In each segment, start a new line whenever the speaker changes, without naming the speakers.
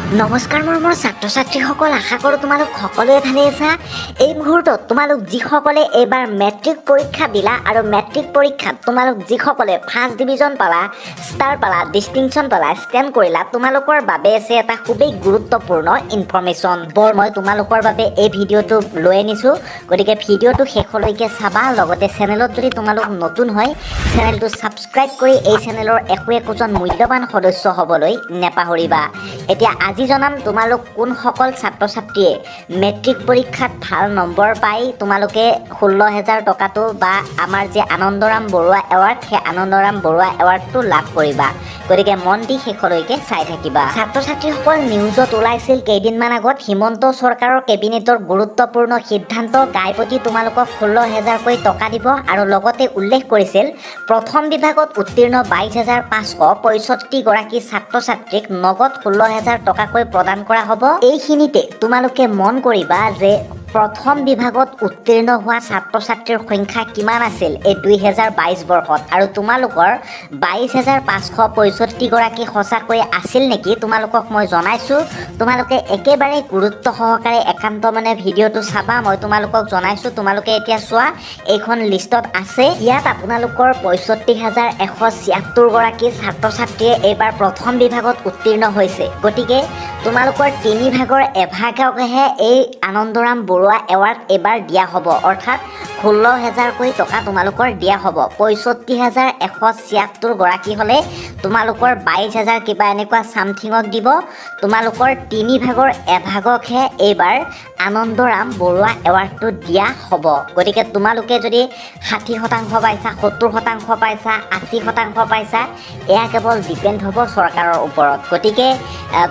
নমস্কাৰ মোৰ ছাত্ৰ ছাত্ৰীসকল, আশা কৰোঁ তোমালোক সকলোৱে ভালে আছা। এই মুহূৰ্তত তোমালোক যিসকলে এইবাৰ মেট্ৰিক পৰীক্ষা দিলা আৰু মেট্ৰিক পৰীক্ষাত তোমালোক যিসকলে ফাৰ্ষ্ট ডিভিজন পালা, ষ্টাৰ পালা, ডিষ্টিংশ্যন পালা, ষ্টেণ্ড কৰিলা, তোমালোকৰ বাবে আছে এটা খুবেই গুৰুত্বপূৰ্ণ ইনফৰ্মেশ্যন। মই তোমালোকৰ বাবে এই ভিডিঅ'টো লৈ আনিছোঁ, গতিকে ভিডিঅ'টো শেষলৈকে চাবা। লগতে চেনেলত যদি তোমালোক নতুন হয়, চেনেলটো ছাবস্ক্ৰাইব কৰি এই চেনেলৰ একোজন মূল্যৱান সদস্য হ'বলৈ নেপাহৰিবা। এতিয়া আজি জনাম তোমালোক কোনসকল ছাত্ৰ ছাত্ৰীয়ে মেট্ৰিক পৰীক্ষাত ভাল নম্বৰ পাই তোমালোকে 16,000 টকাটো বা আমাৰ যে আনন্দৰাম বৰুৱা এৱাৰ্ড, সেই আনন্দৰাম বৰুৱা এৱাৰ্ডটো লাভ কৰিবা। গতিকে মন দি শেষলৈকে চাই থাকিবা। ছাত্ৰ ছাত্ৰীসকল, নিউজত ওলাইছিল কেইদিনমান আগত হিমন্ত চৰকাৰৰ কেবিনেটৰ গুৰুত্বপূৰ্ণ সিদ্ধান্ত, গাইপতি তোমালোকক 16,000কৈ টকা দিব আৰু লগতে উল্লেখ কৰিছিল প্ৰথম বিভাগত উত্তীৰ্ণ 22,565 গৰাকী ছাত্ৰ ছাত্ৰীক নগদ 16,000 টকাকৈ প্ৰদান কৰা হ'ব। এইখিনিতে তোমালোকে মন কৰিবা যে প্ৰথম বিভাগত উত্তীৰ্ণ হোৱা ছাত্ৰ ছাত্ৰীৰ সংখ্যা কিমান আছিল এই 2022 বৰ্ষত, আৰু তোমালোকৰ 22,565 গৰাকী সঁচাকৈ আছিল নেকি তোমালোকক মই জনাইছোঁ। তোমালোকে একেবাৰে গুৰুত্ব সহকাৰে একান্ত ভিডিঅ'টো চাবা। মই তোমালোকক জনাইছোঁ, তোমালোকে এতিয়া চোৱা, এইখন লিষ্টত আছে। ইয়াত আপোনালোকৰ 65,176 গৰাকী ছাত্ৰ ছাত্ৰীয়ে এইবাৰ প্ৰথম বিভাগত উত্তীৰ্ণ হৈছে। গতিকে তোমালোকৰ 3 ভাগৰ এভাগকহে এই আনন্দৰাম বৰুৱা এৱাৰ্ড এইবাৰ দিয়া হ'ব, অৰ্থাৎ 16,000কৈ টকা তোমালোকৰ দিয়া হ'ব। 65,176 গৰাকী হ'লে তোমালোকৰ 22,000 কিবা এনেকুৱা চামথিঙক দিব। তোমালোকৰ 3 ভাগৰ এভাগকহে এইবাৰ আনন্দৰাম বৰুৱা এৱাৰ্ডটো দিয়া হ'ব। গতিকে তোমালোকে যদি 60% পাইছা, 70% পাইছা, 80% পাইছা, এয়া কেৱল ডিপেণ্ড হ'ব চৰকাৰৰ ওপৰত। গতিকে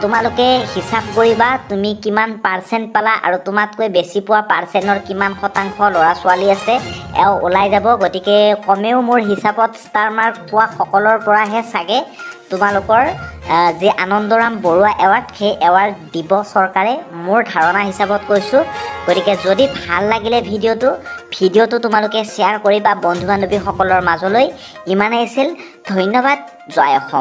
তোমালোকে হিচাপ কৰিবা তুমি কিমান পাৰ্চেণ্ট পালা আৰু তোমাতকৈ বেছি পোৱা পাৰ্চেণ্টৰ কিমান শতাংশ ল'ৰা ছোৱালী আছে, এও ওলাই যাব। গতিকে কমেও মোৰ হিচাপত ষ্টাৰ মাৰ্ক পোৱা সকলৰ পৰাহে চাগে তোমালোকৰ যি আনন্দৰাম বৰুৱা এৱাৰ্ড, সেই এৱাৰ্ড দিব চৰকাৰে, মোৰ ধাৰণা হিচাপত কৈছোঁ। গতিকে যদি ভাল লাগিলে ভিডিঅ'টো তোমালোকে শ্বেয়াৰ কৰিবা বন্ধু বান্ধৱীসকলৰ মাজলৈ। ইমানেই আছিল, ধন্যবাদ। জয় অসম।